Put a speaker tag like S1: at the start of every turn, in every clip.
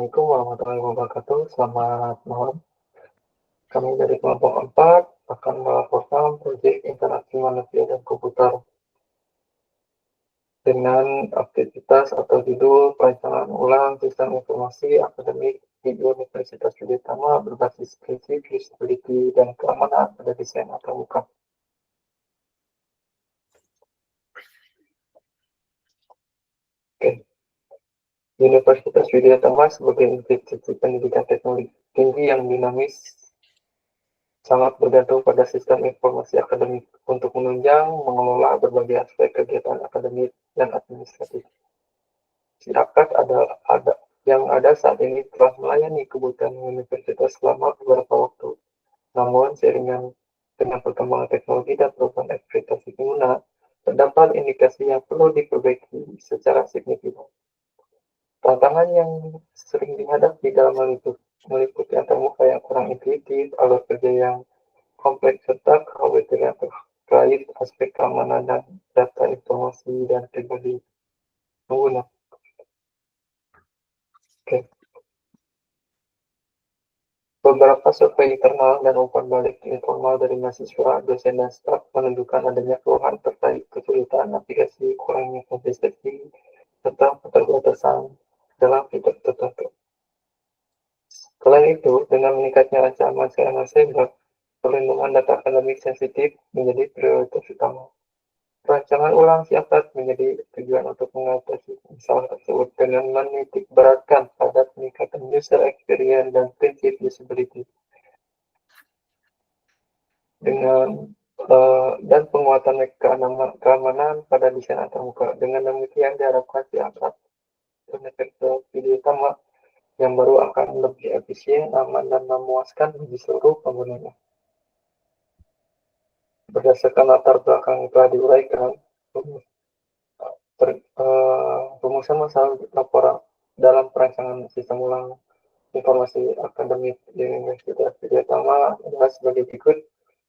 S1: Assalamualaikum warahmatullahi wabarakatuh. Selamat malam. Kami dari kelompok 4 akan melaporkan proyek interaksi manusia dan komputer dengan aktivitas atau judul perancangan ulang sistem informasi akademik di Universitas Udayatama berbasis prinsip usability dan keamanan pada desain antarmuka. Universitas Udayatama sebagai institusi pendidikan teknologi tinggi yang dinamis sangat bergantung pada sistem informasi akademik untuk menunjang, mengelola berbagai aspek kegiatan akademik dan administratif. Siakat yang ada saat ini telah melayani kebutuhan universitas selama beberapa waktu. Namun, seiringan dengan perkembangan teknologi dan perubahan ekspektasi pengguna, terdapat indikasi yang perlu diperbaiki secara signifikan. Tantangan yang sering dihadapi dalam meliputi antarmuka yang kurang intuitif, alur kerja yang kompleks, serta kekhawatiran terkait aspek keamanan dan data informasi dan pribadi pengguna. Beberapa survei internal dan umpan balik informal dari mahasiswa, dosen, dan staf menunjukkan adanya keluhan terkait kesulitan aplikasi, kurangnya konsistensi, serta keterbatasan dalam fitur tertentu. Selain itu, dengan meningkatnya ancaman serangan cyber, perlindungan data akademik sensitif menjadi prioritas utama. Perancangan ulang siasat menjadi tujuan untuk mengatasi masalah tersebut dengan menitik beratkan pada peningkatan user experience dan prinsip usability dan penguatan keamanan pada desain antarmuka. Dengan demikian diharapkan siasat Universitas Udayatama yang baru akan lebih efisien, aman, dan memuaskan bagi seluruh penggunanya. Berdasarkan latar belakang yang telah diuraikan, rumusan masalah laporan dalam perancangan sistem ulang informasi akademik di Universitas Udayatama adalah sebagai berikut.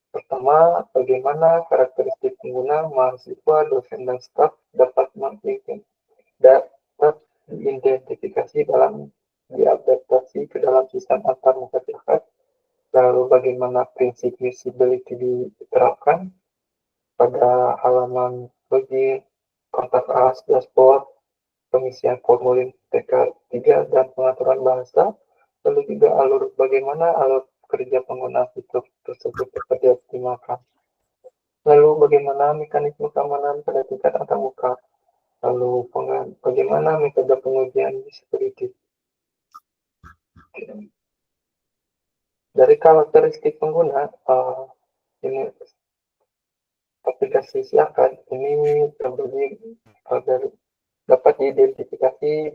S1: Pertama, bagaimana karakteristik pengguna, mahasiswa, dosen, dan staf dapat diidentifikasi dalam diadaptasi ke dalam sistem antarmuka siasat. Lalu bagaimana prinsip usability diterapkan pada halaman login, kontak us, dashboard, pengisian formulir TK3 dan pengaturan bahasa, lalu juga bagaimana alur kerja pengguna fitur tersebut dapat dioptimalkan. Lalu bagaimana mekanisme keamanan pada tingkat antarmuka, lalu bagaimana metode pengujian usability. Dari karakteristik pengguna, ini aplikasi siakat ini terbagi dapat diidentifikasi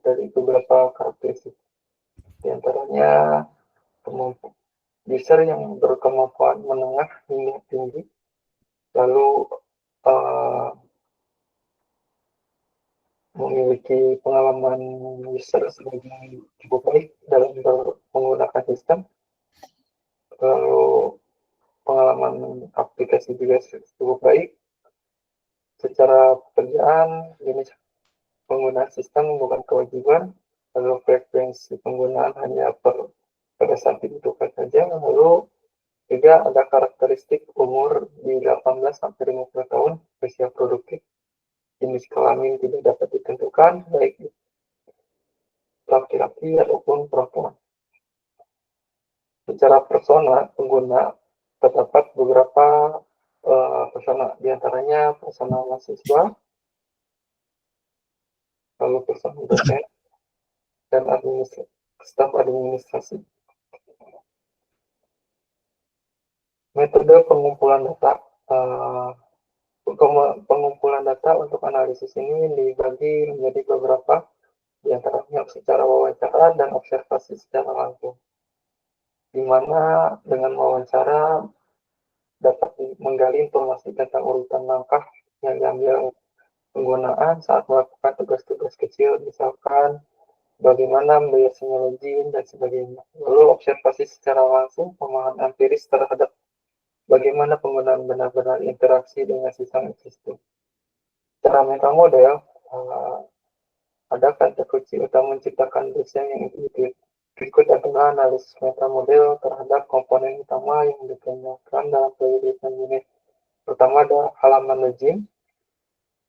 S1: dari beberapa karakteristik. Di antaranya user yang berkemampuan menengah hingga tinggi, lalu memiliki pengalaman user sebagai cukup baik dalam menggunakan sistem, lalu pengalaman aplikasi juga cukup baik. Secara pekerjaan, jenis penggunaan sistem bukan kewajiban, lalu frekuensi penggunaan hanya pada saat dibutuhkan saja, lalu juga ada karakteristik umur di 18-50 tahun, usia produktif, jenis kelamin tidak dapat ditentukan, baik laki-laki ataupun perempuan. Secara persona pengguna terdapat beberapa persona, diantaranya persona mahasiswa, lalu persona dosen, dan staf administrasi. Metode pengumpulan data. Pengumpulan data untuk analisis ini dibagi menjadi beberapa, diantaranya secara wawancara dan observasi secara langsung, di mana dengan wawancara dapat menggali informasi tentang urutan langkah yang diambil penggunaan saat melakukan tugas-tugas kecil, misalkan bagaimana biasanya login dan sebagainya. Lalu observasi secara langsung, pemahaman empiris terhadap bagaimana penggunaan benar-benar interaksi dengan sistem existing. Secara metamodel, ada kata kunci utama menciptakan desain yang intuitif. Berikut adalah analisis metamodel terhadap komponen utama yang digunakan dalam penelitian ini. Pertama ada halaman login,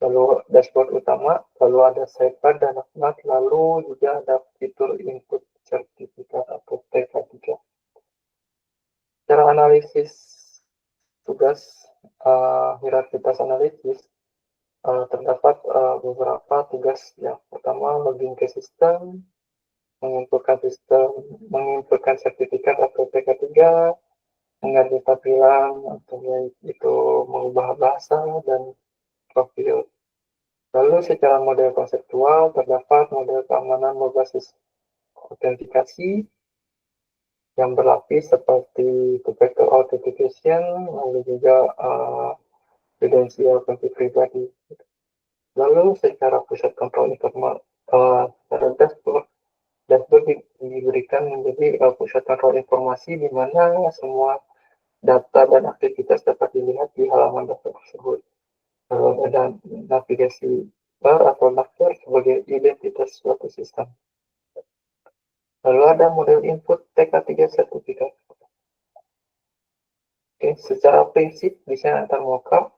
S1: lalu dashboard utama, lalu ada sidebar dan alamat, lalu juga ada fitur input sertifikat atau TK3. Cara analisis tugas hierarkitas analisis terdapat beberapa tugas. Yang pertama, login ke sistem, menginputkan sertifikat atau TK3, mengganti tampilan atau itu mengubah bahasa dan profil. Lalu secara model konseptual terdapat model keamanan berbasis autentikasi yang berlapis seperti two-factor authentication, lalu juga kredensial kunci pribadi. Lalu secara pusat kontrol informal, secara dashboard diberikan menjadi pusat kontrol informasi di mana semua data dan aktivitas dapat dilihat di halaman dashboard tersebut. Lalu ada navigasi bar atau daftar sebagai identitas suatu sistem. Lalu ada model input TK3 sertifikat. Oke, secara prinsip desain antarmuka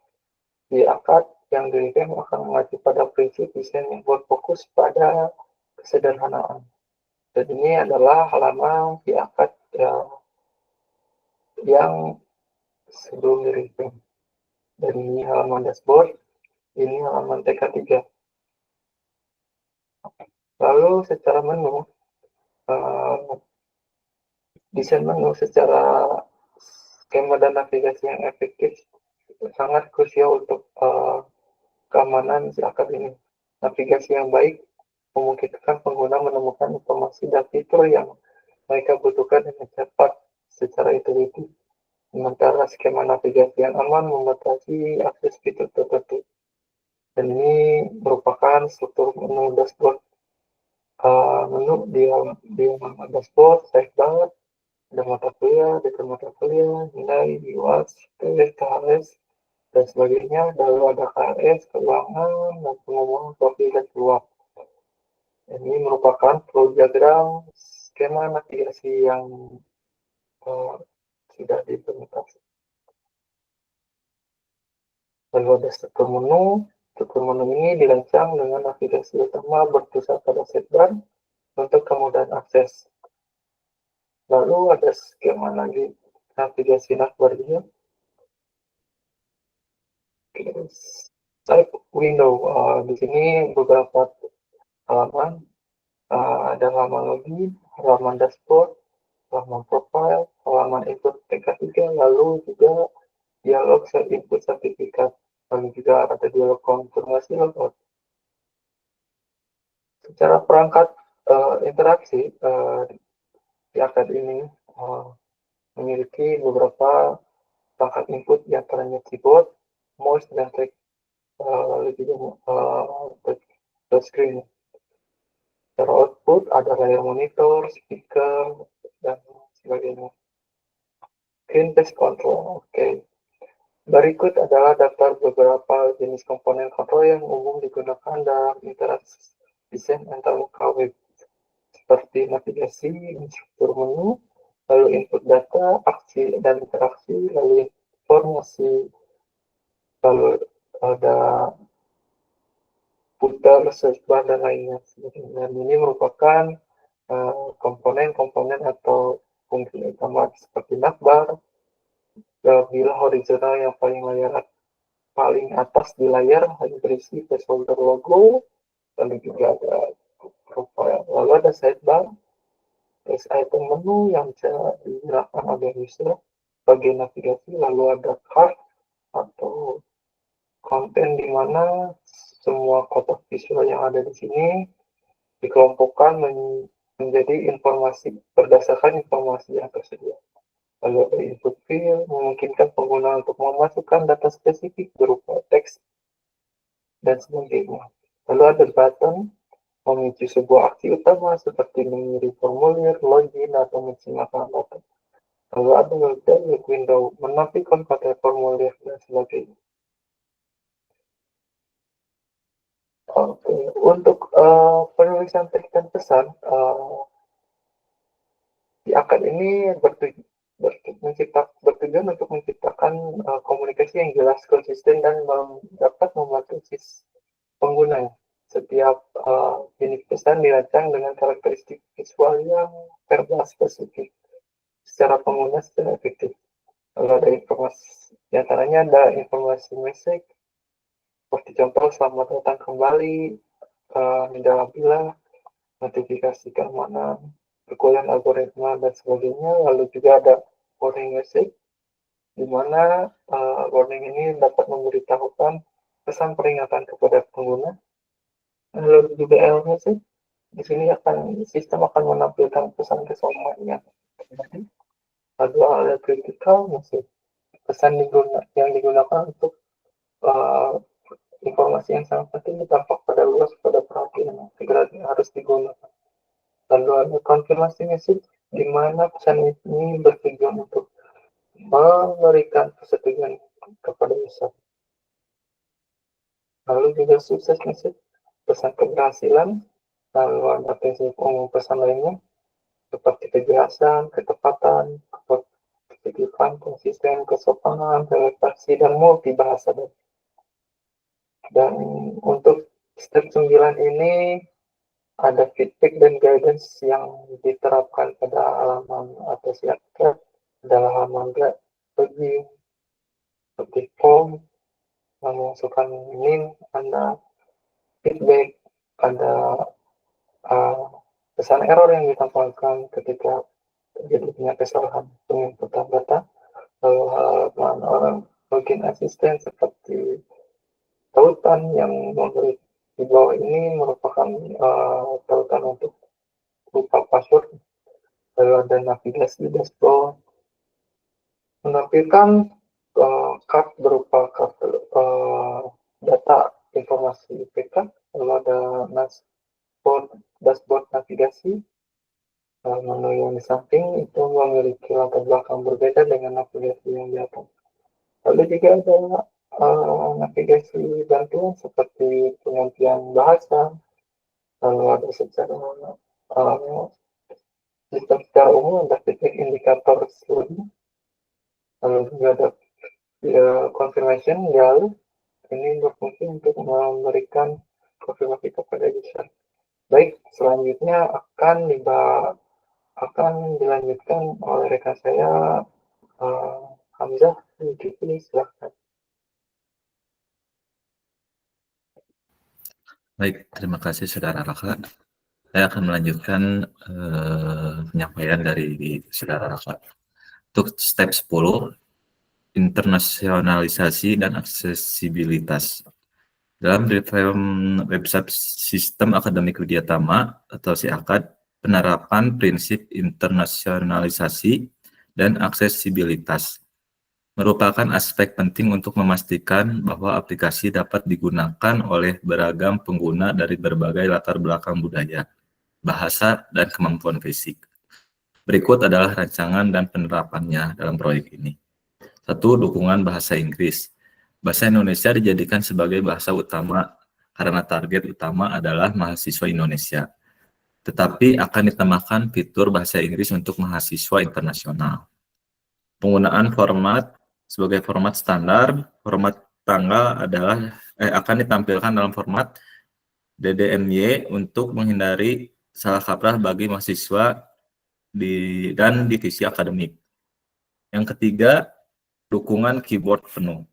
S1: di akad yang dirilis akan mengacu pada prinsip desain yang berfokus pada kesederhanaan. Dan ini adalah halaman di akad yang sebelum dirilis. Dan ini halaman dashboard, ini halaman TK3. Lalu secara menu, desain menu secara skema dan navigasi yang efektif sangat krusial untuk keamanan si akad ini. Navigasi yang baik memungkinkan pengguna menemukan informasi dan fitur yang mereka butuhkan dengan cepat secara intuitif. Sementara skema navigasi yang aman membatasi akses fitur tertentu. Dan ini merupakan struktur menu dashboard. Menu di dashboard, sidebar, ada mata kuliah, detail mata kuliah, nilai, UAS, TS, KHS, dan sebagainya. Lalu ada KRS, keuangan, dan pengumuman profil dan peluang. Ini merupakan flow diagram skema navigasi yang sudah diimplementasi. Lalu ada struktur menu. Struktur menu ini dirancang dengan navigasi utama berpusat pada sidebar untuk kemudahan akses. Lalu ada skema navigasi navbarnya. Type window. Di sini beberapa halaman. Ada halaman login, halaman dashboard, halaman profile, halaman input TK3, lalu juga dialog input sertifikat, lalu juga ada dialog konfirmasi logout. Secara perangkat interaksi di akad ini memiliki beberapa perangkat input, yang antaranya keyboard, mouse, dan lalu juga touchscreen. Secara output ada layar monitor, speaker, dan sebagainya. Screen based control. Oke. Berikut adalah daftar beberapa jenis komponen kontrol yang umum digunakan dalam interaksi desain antarmuka web, seperti navigasi, struktur menu, lalu input data, aksi dan interaksi, lalu informasi, lalu ada footer, search bar, dan lainnya. Dan ini merupakan komponen-komponen atau fungsi utama seperti navbar, bila horizontal yang paling atas di layar hanya berisi placeholder logo, lalu juga ada profile, lalu ada sidebar, item menu yang bisa digunakan oleh user sebagai navigasi, lalu ada card atau konten di mana semua kotak visual yang ada di sini dikelompokkan menjadi informasi berdasarkan informasi yang tersedia. Lalu ada input field, memungkinkan pengguna untuk memasukkan data spesifik berupa teks dan sebagainya. Lalu ada button, memicu sebuah aksi utama seperti mengirim formulir, login, atau mensimakkan data. Lalu ada dialog window, menampilkan konten formulir, dan sebagainya. Oke, Untuk penulisan teks dan pesan, si akad ini bertujuan untuk menciptakan komunikasi yang jelas, konsisten, dan dapat membantu pengguna. Setiap jenis pesan dirancang dengan karakteristik visual yang verbal spesifik secara pengguna secara efektif. Lalu ada informasi, diantaranya ada informasi message, seperti contoh selamat datang kembali, dalam bila, notifikasi keamanan, perkuliahan algoritma, dan sebagainya. Lalu juga ada warning message, di mana warning ini dapat memberitahukan pesan peringatan kepada pengguna. Lalu juga error message, di sini sistem akan menampilkan pesan kesopanan yang terjadi. Lalu ada critical message, pesan yang digunakan untuk informasi yang sangat penting berdampak pada luas pada perhatian segera harus digunakan. Lalu ada konfirmasi message, di mana pesan ini bertujuan untuk memberikan persetujuan kepada user. Lalu juga sukses message, pesan keberhasilan. Lalu ada prinsip umum pesan lainnya, seperti kejelasan, ketepatan, ketertiban, konsisten, kesopanan, relevansi, dan multibahasa. Dan untuk step 9 ini ada feedback dan guidance yang diterapkan pada halaman atau siakat, adalah halaman review, seperti form, memasukkan NIM, ada feedback, ada pesan error yang ditampilkan ketika terjadinya kesalahan penginputan data, lalu halaman orang login asisten seperti tautan yang memberi di bawah ini merupakan tautan untuk lupa password. Lalu ada navigasi dashboard, menampilkan card berupa data informasi IPK. Lalu ada dashboard navigasi. Menu yang di samping itu memiliki latar belakang berbeda dengan navigasi yang di atas. Lalu juga ada navigasi bantuan seperti pengertian bahasa, lalu ada secara sistem secara umum ada titik indikator studi, lalu juga ada confirmation dialog, ini berfungsi untuk memberikan konfirmasi kepada user. Baik, selanjutnya akan dilanjutkan oleh rekan saya Hamzah. Silahkan.
S2: Baik, terima kasih Saudara Raka. Saya akan melanjutkan penyampaian dari Saudara Raka. Untuk step 10, internasionalisasi dan aksesibilitas. Dalam reform website Sistem Akademik Widyatama atau SIAKAD, penerapan prinsip internasionalisasi dan aksesibilitas merupakan aspek penting untuk memastikan bahwa aplikasi dapat digunakan oleh beragam pengguna dari berbagai latar belakang budaya, bahasa, dan kemampuan fisik. Berikut adalah rancangan dan penerapannya dalam proyek ini. 1. Dukungan bahasa Inggris. Bahasa Indonesia dijadikan sebagai bahasa utama karena target utama adalah mahasiswa Indonesia. Tetapi akan ditambahkan fitur bahasa Inggris untuk mahasiswa internasional. Penggunaan format sebagai format standar, format tanggal akan ditampilkan dalam format DDMY untuk menghindari salah kaprah bagi mahasiswa dan divisi akademik. Yang ketiga, dukungan keyboard penuh.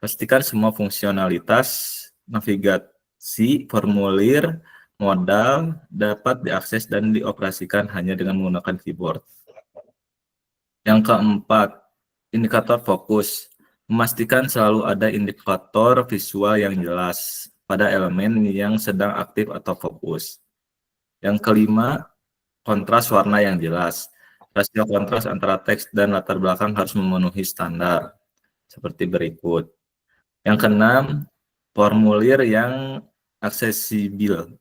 S2: Pastikan semua fungsionalitas, navigasi, formulir, modal dapat diakses dan dioperasikan hanya dengan menggunakan keyboard. Yang keempat, indikator fokus. Memastikan selalu ada indikator visual yang jelas pada elemen yang sedang aktif atau fokus. Yang kelima, kontras warna yang jelas. Rasio kontras antara teks dan latar belakang harus memenuhi standar, seperti berikut. Yang keenam, formulir yang aksesibel.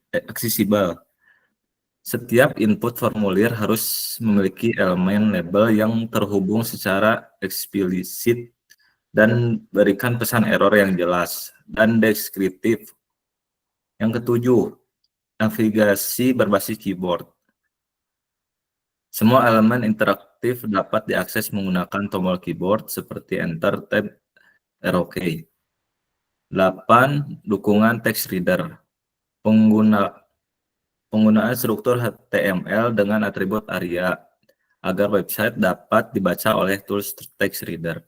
S2: Setiap input formulir harus memiliki elemen label yang terhubung secara eksplisit dan berikan pesan error yang jelas dan deskriptif. Yang ketujuh, navigasi berbasis keyboard. Semua elemen interaktif dapat diakses menggunakan tombol keyboard seperti Enter, Tab, Arrow key. 8. Dukungan text reader. Penggunaan struktur HTML dengan atribut ARIA agar website dapat dibaca oleh tools text reader.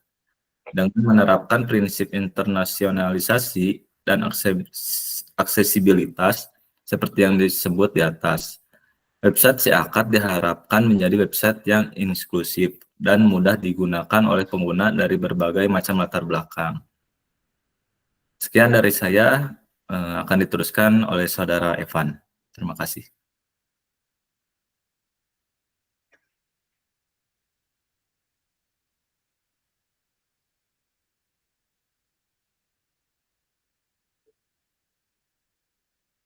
S2: Dengan menerapkan prinsip internasionalisasi dan aksesibilitas seperti yang disebut di atas. Website si Akad diharapkan menjadi website yang inklusif dan mudah digunakan oleh pengguna dari berbagai macam latar belakang. Sekian dari saya, akan diteruskan oleh Saudara Evan. Terima kasih.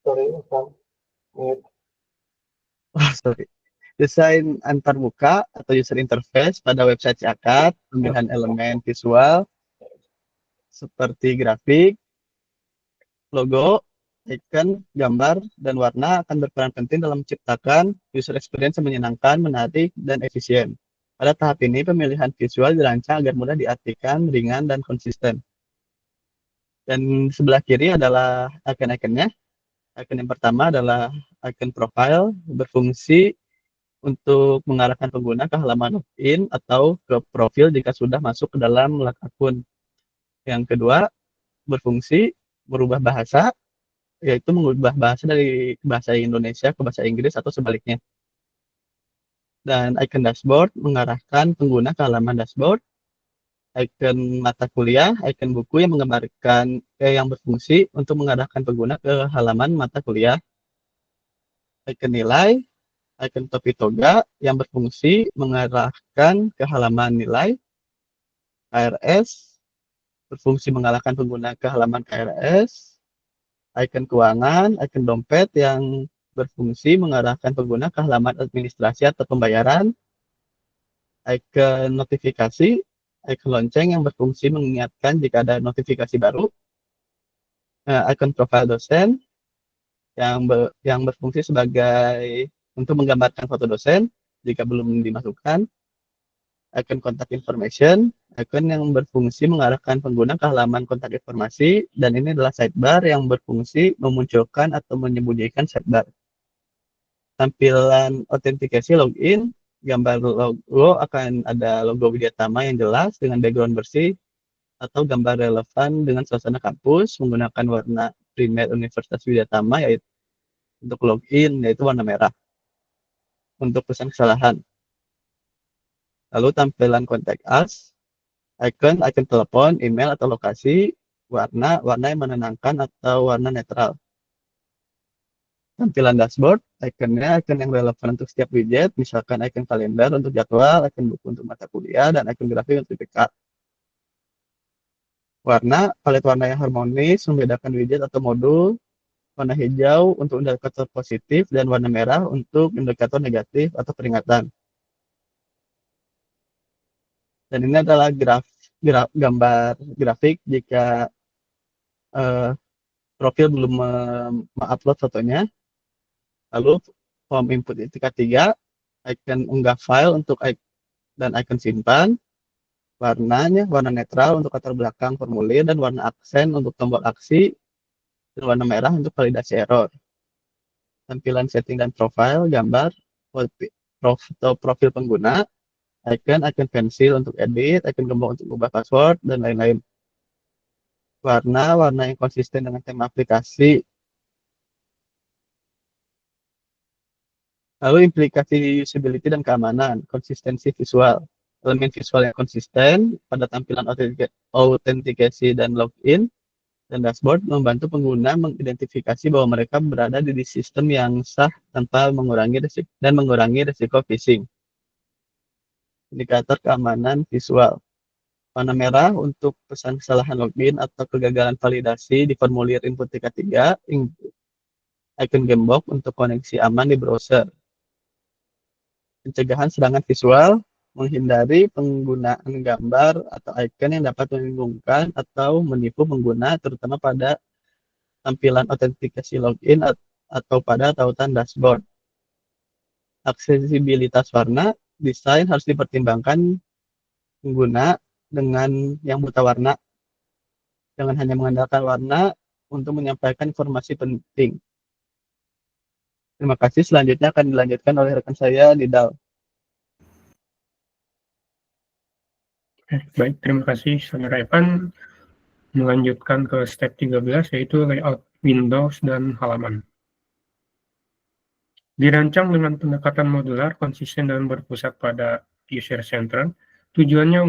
S1: Sorry, Evan. Mute.
S3: Sorry. Desain antarmuka atau user interface pada website Akad, pemilihan elemen visual seperti grafik, logo, icon, gambar, dan warna akan berperan penting dalam menciptakan user experience yang menyenangkan, menarik, dan efisien. Pada tahap ini, pemilihan visual dirancang agar mudah diartikan, ringan, dan konsisten. Dan sebelah kiri adalah icon-iconnya. Icon yang pertama adalah icon profile, berfungsi untuk mengarahkan pengguna ke halaman login atau ke profil jika sudah masuk ke dalam akun. Yang kedua, berfungsi merubah bahasa, yaitu mengubah bahasa dari bahasa Indonesia ke bahasa Inggris atau sebaliknya. Dan icon dashboard mengarahkan pengguna ke halaman dashboard. Icon mata kuliah, icon buku yang menggambarkan yang berfungsi untuk mengarahkan pengguna ke halaman mata kuliah. Icon nilai, icon topi toga yang berfungsi mengarahkan ke halaman nilai. KRS berfungsi mengarahkan pengguna ke halaman KRS. Icon keuangan, icon dompet yang berfungsi mengarahkan pengguna ke halaman administrasi atau pembayaran. Icon notifikasi, icon lonceng yang berfungsi mengingatkan jika ada notifikasi baru. Icon profile dosen yang berfungsi sebagai untuk menggambarkan foto dosen jika belum dimasukkan. Icon contact information, icon yang berfungsi mengarahkan pengguna ke halaman kontak informasi, dan ini adalah sidebar yang berfungsi memunculkan atau menyembunyikan sidebar. Tampilan autentikasi login, gambar logo akan ada logo Widyatama yang jelas dengan background bersih atau gambar relevan dengan suasana kampus menggunakan warna primer Universitas Widyatama yaitu untuk login yaitu warna merah. Untuk pesan kesalahan. Lalu tampilan contact us, icon telepon, email atau lokasi, warna yang menenangkan atau warna netral. Tampilan dashboard, iconnya icon yang relevan untuk setiap widget, misalkan icon kalender untuk jadwal, icon buku untuk mata kuliah, dan icon grafik untuk PK. Warna, palet warna yang harmonis, membedakan widget atau modul, warna hijau untuk indikator positif, dan warna merah untuk indikator negatif atau peringatan. Dan ini adalah gambar grafik jika profil belum mengupload fotonya. Lalu form input tingkat 3, icon unggah file untuk dan icon simpan. Warnanya warna netral untuk latar belakang formulir dan warna aksen untuk tombol aksi dan warna merah untuk validasi error. Tampilan setting dan profile gambar profil pengguna, icon pensil untuk edit, icon gembok untuk ubah password dan lain-lain. Warna yang konsisten dengan tema aplikasi. Lalu implikasi usability dan keamanan, konsistensi visual. Elemen visual yang konsisten pada tampilan autentikasi dan login dan dashboard membantu pengguna mengidentifikasi bahwa mereka berada di sistem yang sah tanpa mengurangi risiko phishing. Indikator keamanan visual. Warna merah untuk pesan kesalahan login atau kegagalan validasi di formulir input tingkat 3, icon gembok untuk koneksi aman di browser. Pencegahan serangan visual, menghindari penggunaan gambar atau icon yang dapat membingungkan atau menipu pengguna, terutama pada tampilan autentikasi login atau pada tautan dashboard. Aksesibilitas warna, desain harus dipertimbangkan pengguna dengan yang buta warna. Jangan hanya mengandalkan warna untuk menyampaikan informasi penting. Terima kasih. Selanjutnya akan dilanjutkan oleh rekan saya, Nidal.
S4: Baik, terima kasih Saudara Evan. Melanjutkan ke step 13 yaitu layout Windows dan halaman. Dirancang dengan pendekatan modular, konsisten dan berpusat pada user center. Tujuannya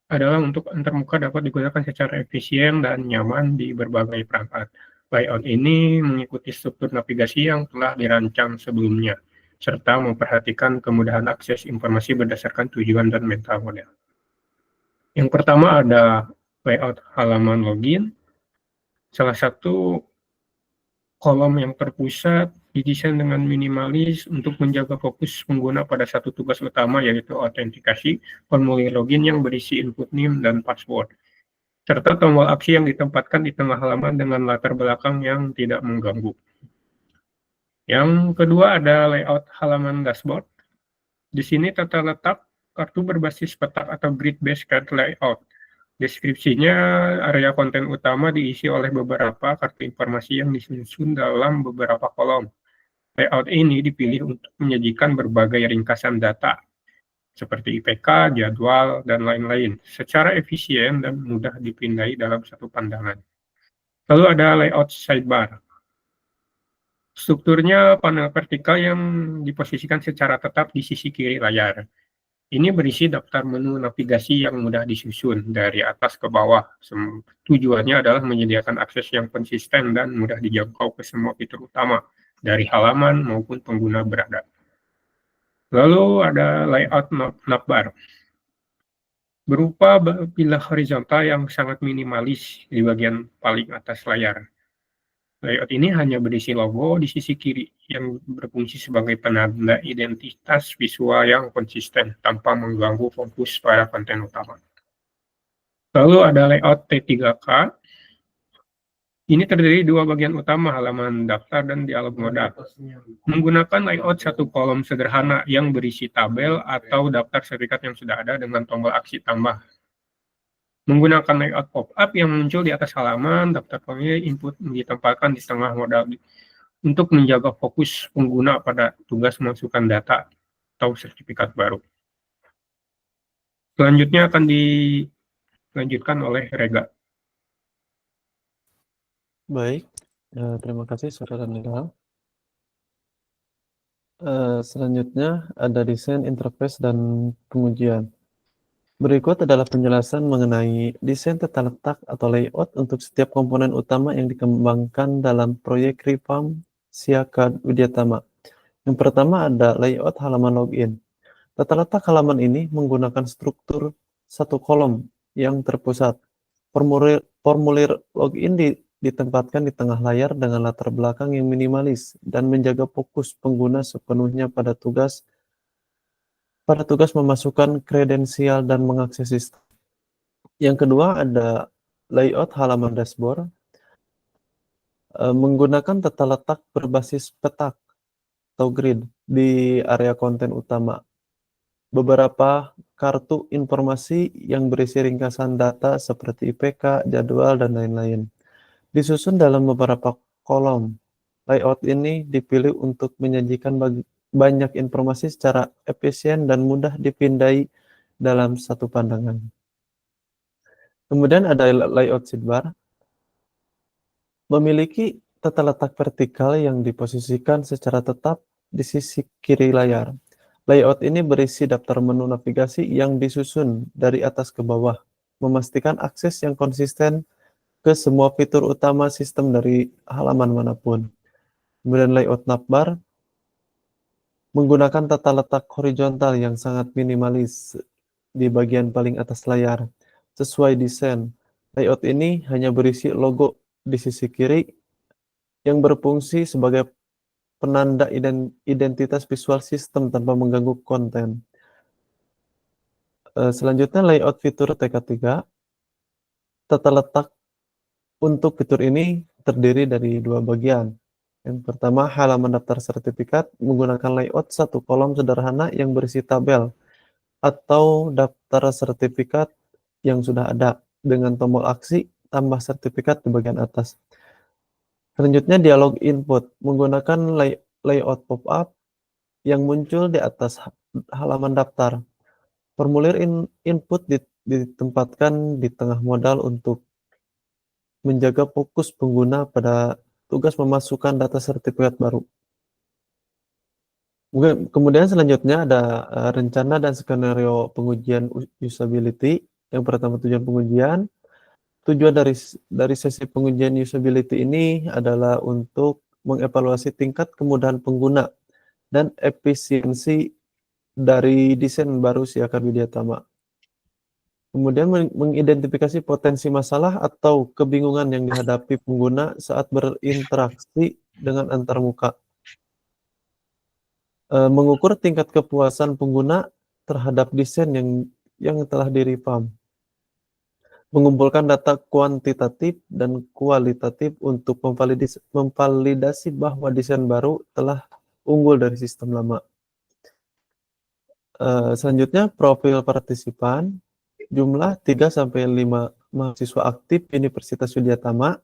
S4: adalah untuk antarmuka dapat digunakan secara efisien dan nyaman di berbagai perangkat. Layout ini mengikuti struktur navigasi yang telah dirancang sebelumnya, serta memperhatikan kemudahan akses informasi berdasarkan tujuan dan meta model. Yang pertama ada layout halaman login. Salah satu kolom yang terpusat didesain dengan minimalis untuk menjaga fokus pengguna pada satu tugas utama, yaitu autentikasi formulir login yang berisi input NIM dan password, serta tombol aksi yang ditempatkan di tengah halaman dengan latar belakang yang tidak mengganggu. Yang kedua ada layout halaman dashboard. Di sini tata letak kartu berbasis petak atau grid-based card layout. Deskripsinya, area konten utama diisi oleh beberapa kartu informasi yang disusun dalam beberapa kolom. Layout ini dipilih untuk menyajikan berbagai ringkasan data, seperti IPK, jadwal, dan lain-lain, secara efisien dan mudah dipindai dalam satu pandangan. Lalu ada layout sidebar. Strukturnya panel vertikal yang diposisikan secara tetap di sisi kiri layar. Ini berisi daftar menu navigasi yang mudah disusun dari atas ke bawah. Tujuannya adalah menyediakan akses yang konsisten dan mudah dijangkau ke semua fitur utama, dari halaman maupun pengguna berada. Lalu ada layout navbar. Berupa bilah horizontal yang sangat minimalis di bagian paling atas layar. Layout ini hanya berisi logo di sisi kiri yang berfungsi sebagai penanda identitas visual yang konsisten tanpa mengganggu fokus pada konten utama. Lalu ada layout T3K. Ini terdiri dua bagian utama, halaman daftar dan dialog modal. Menggunakan layout satu kolom sederhana yang berisi tabel atau daftar sertifikat yang sudah ada dengan tombol aksi tambah. Menggunakan layout pop-up yang muncul di atas halaman, daftar pemilih input ditempatkan di tengah modal untuk menjaga fokus pengguna pada tugas memasukkan data atau sertifikat baru. Selanjutnya akan dilanjutkan oleh Rega.
S5: Baik, terima kasih Saudara Nidal. Selanjutnya ada desain interface dan pengujian. Berikut adalah penjelasan mengenai desain tata letak atau layout untuk setiap komponen utama yang dikembangkan dalam proyek Revamp Siakad Widyatama. Yang pertama ada layout halaman login. Tata letak halaman ini menggunakan struktur satu kolom yang terpusat. Formulir login ditempatkan di tengah layar dengan latar belakang yang minimalis dan menjaga fokus pengguna sepenuhnya pada tugas memasukkan kredensial dan mengakses sistem. Yang kedua ada layout halaman dashboard. Menggunakan tata letak berbasis petak atau grid di area konten utama. Beberapa kartu informasi yang berisi ringkasan data seperti IPK, jadwal, dan lain-lain. Disusun dalam beberapa kolom. Layout ini dipilih untuk menyajikan banyak informasi secara efisien dan mudah dipindai dalam satu pandangan. Kemudian ada layout sidebar. Memiliki tata letak vertikal yang diposisikan secara tetap di sisi kiri layar. Layout ini berisi daftar menu navigasi yang disusun dari atas ke bawah, memastikan akses yang konsisten ke semua fitur utama sistem dari halaman manapun. Kemudian layout navbar menggunakan tata letak horizontal yang sangat minimalis di bagian paling atas layar. Sesuai desain, layout ini hanya berisi logo di sisi kiri yang berfungsi sebagai penanda identitas visual sistem tanpa mengganggu konten. Selanjutnya layout fitur TK3. Tata letak untuk fitur ini terdiri dari dua bagian, Yang pertama, halaman daftar sertifikat menggunakan layout satu kolom sederhana yang berisi tabel atau daftar sertifikat yang sudah ada dengan tombol aksi tambah sertifikat di bagian atas. Selanjutnya, dialog input menggunakan layout pop-up yang muncul di atas halaman daftar. Formulir input ditempatkan di tengah modal untuk menjaga fokus pengguna pada tugas memasukkan data sertifikat baru. Kemudian selanjutnya ada rencana dan skenario pengujian usability. Yang pertama, tujuan pengujian. Tujuan dari sesi pengujian usability ini adalah untuk mengevaluasi tingkat kemudahan pengguna dan efisiensi dari desain baru si Akad Widya Tama. Kemudian mengidentifikasi potensi masalah atau kebingungan yang dihadapi pengguna saat berinteraksi dengan antarmuka. Mengukur tingkat kepuasan pengguna terhadap desain yang telah direvamp. Mengumpulkan data kuantitatif dan kualitatif untuk memvalidasi bahwa desain baru telah unggul dari sistem lama. Selanjutnya, profil partisipan. Jumlah 3-5 mahasiswa aktif Universitas Widya Tama.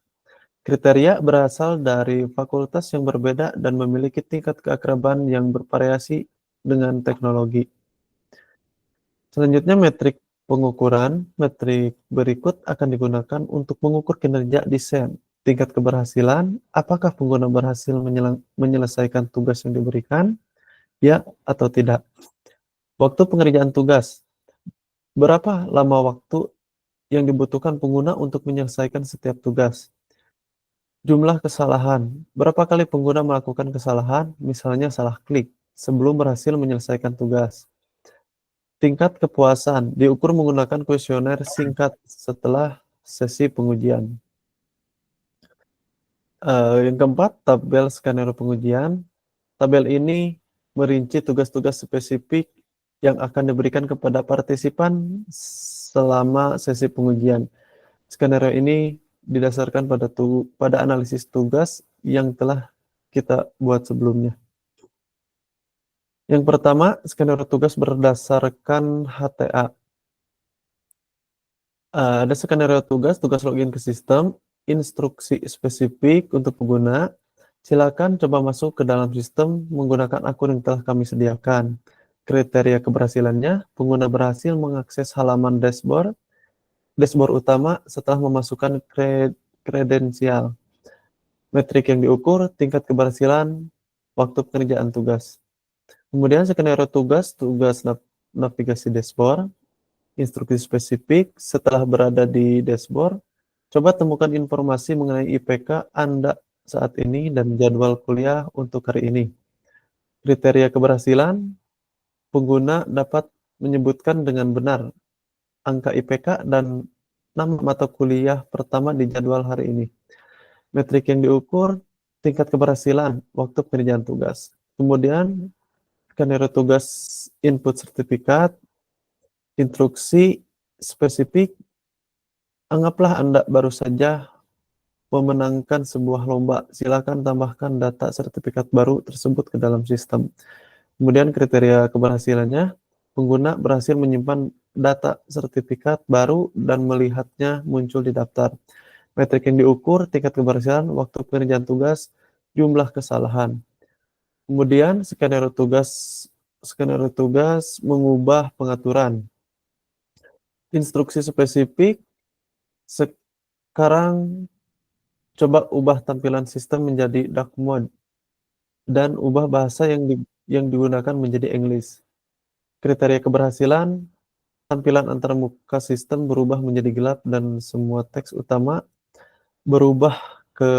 S5: Kriteria berasal dari fakultas yang berbeda dan memiliki tingkat keakraban yang bervariasi dengan teknologi. Selanjutnya, metrik pengukuran. Metrik berikut akan digunakan untuk mengukur kinerja desain. Tingkat keberhasilan, apakah pengguna berhasil menyelesaikan tugas yang diberikan, ya atau tidak. Waktu pengerjaan tugas, berapa lama waktu yang dibutuhkan pengguna untuk menyelesaikan setiap tugas. Jumlah kesalahan, berapa kali pengguna melakukan kesalahan, misalnya salah klik, sebelum berhasil menyelesaikan tugas. Tingkat kepuasan diukur menggunakan kuesioner singkat setelah sesi pengujian. Yang keempat, tabel skenario pengujian. Tabel ini merinci tugas-tugas spesifik yang akan diberikan kepada partisipan selama sesi pengujian. Skenario ini didasarkan pada analisis tugas yang telah kita buat sebelumnya. Yang pertama, skenario tugas berdasarkan HTA. Ada skenario tugas login ke sistem, instruksi spesifik untuk pengguna. Silakan coba masuk ke dalam sistem menggunakan akun yang telah kami sediakan. Kriteria keberhasilannya, pengguna berhasil mengakses halaman dashboard utama setelah memasukkan kredensial. Metrik yang diukur, tingkat keberhasilan, waktu pekerjaan tugas. Kemudian skenario tugas navigasi dashboard, instruksi spesifik. Setelah berada di dashboard, coba temukan informasi mengenai IPK Anda saat ini dan jadwal kuliah untuk hari ini. Kriteria keberhasilan, pengguna dapat menyebutkan dengan benar angka IPK dan nama mata kuliah pertama di jadwal hari ini. Metrik yang diukur, tingkat keberhasilan, waktu pengerjaan tugas. Kemudian, skenario tugas input sertifikat, instruksi spesifik. Anggaplah Anda baru saja memenangkan sebuah lomba. Silakan tambahkan data sertifikat baru tersebut ke dalam sistem. Kemudian kriteria keberhasilannya, pengguna berhasil menyimpan data sertifikat baru dan melihatnya muncul di daftar. Metrik yang diukur, tingkat keberhasilan, waktu pengerjaan tugas, jumlah kesalahan. Kemudian skenario tugas mengubah pengaturan. Instruksi spesifik, sekarang coba ubah tampilan sistem menjadi dark mode dan ubah bahasa yang digunakan menjadi English. Kriteria keberhasilan, tampilan antarmuka sistem berubah menjadi gelap dan semua teks utama berubah ke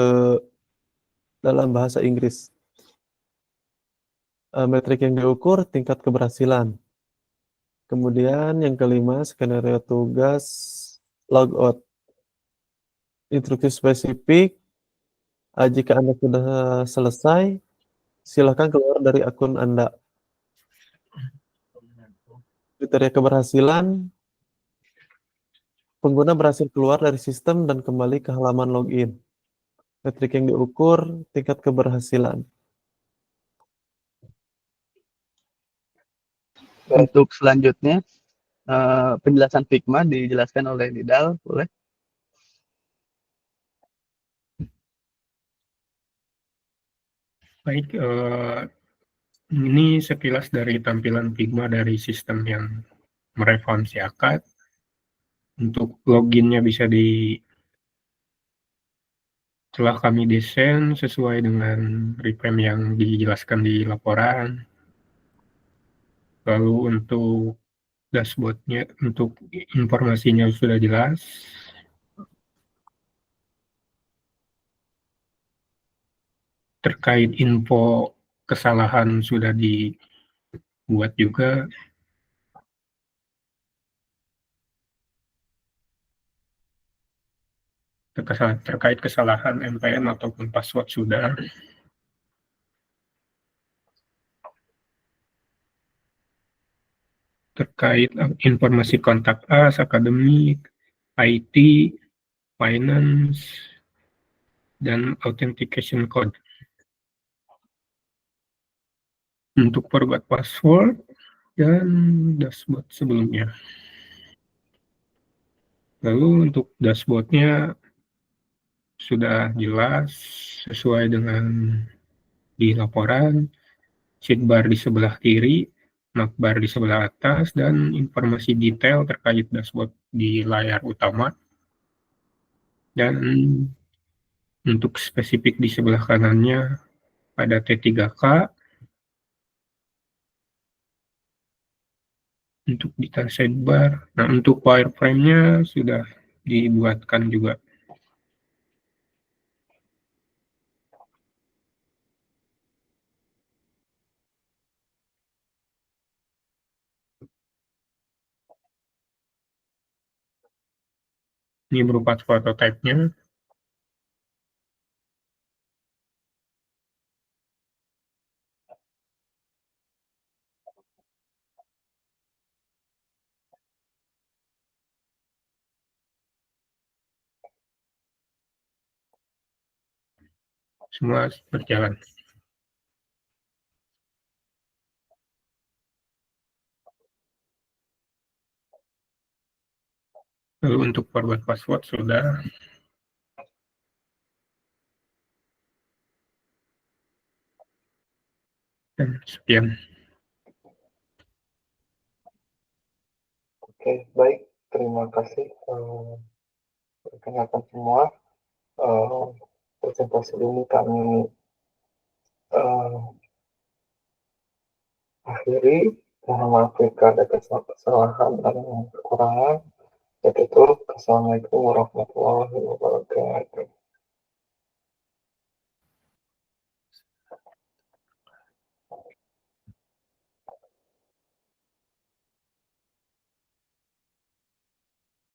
S5: dalam bahasa Inggris. Metrik yang diukur, tingkat keberhasilan. Kemudian yang kelima, skenario tugas logout. Instruksi spesifik, jika Anda sudah selesai, silakan keluar dari akun Anda. Kriteria keberhasilan, pengguna berhasil keluar dari sistem dan kembali ke halaman login. Metrik yang diukur, tingkat keberhasilan.
S3: Untuk selanjutnya, penjelasan Figma dijelaskan oleh Nidal, boleh?
S4: Baik, ini sekilas dari tampilan Figma dari sistem yang mereferensi AKAD. Untuk loginnya bisa setelah kami desain sesuai dengan reframe yang dijelaskan di laporan. Lalu untuk dashboardnya, untuk informasinya sudah jelas. Terkait info kesalahan sudah dibuat juga. Terkait kesalahan MPN ataupun password sudah. Terkait informasi kontak us, akademik, IT, finance, dan authentication code. Untuk forgot password dan dashboard sebelumnya. Lalu untuk dashboardnya sudah jelas sesuai dengan di laporan, sidebar di sebelah kiri, navbar di sebelah atas, dan informasi detail terkait dashboard di layar utama. Dan untuk spesifik di sebelah kanannya ada T3K. Untuk detail sidebar. Nah, untuk wireframe-nya sudah dibuatkan juga. Ini berupa prototipe-nya. Semua berjalan. Lalu untuk forward password sudah. Dan sekian.
S1: Oke, baik. Terima kasih rekan-rekan semua. Presentasi ini kami akhiri. Mohon maaf jika ada kesalahan dan kekurangan. Assalamualaikum warahmatullahi wabarakatuh.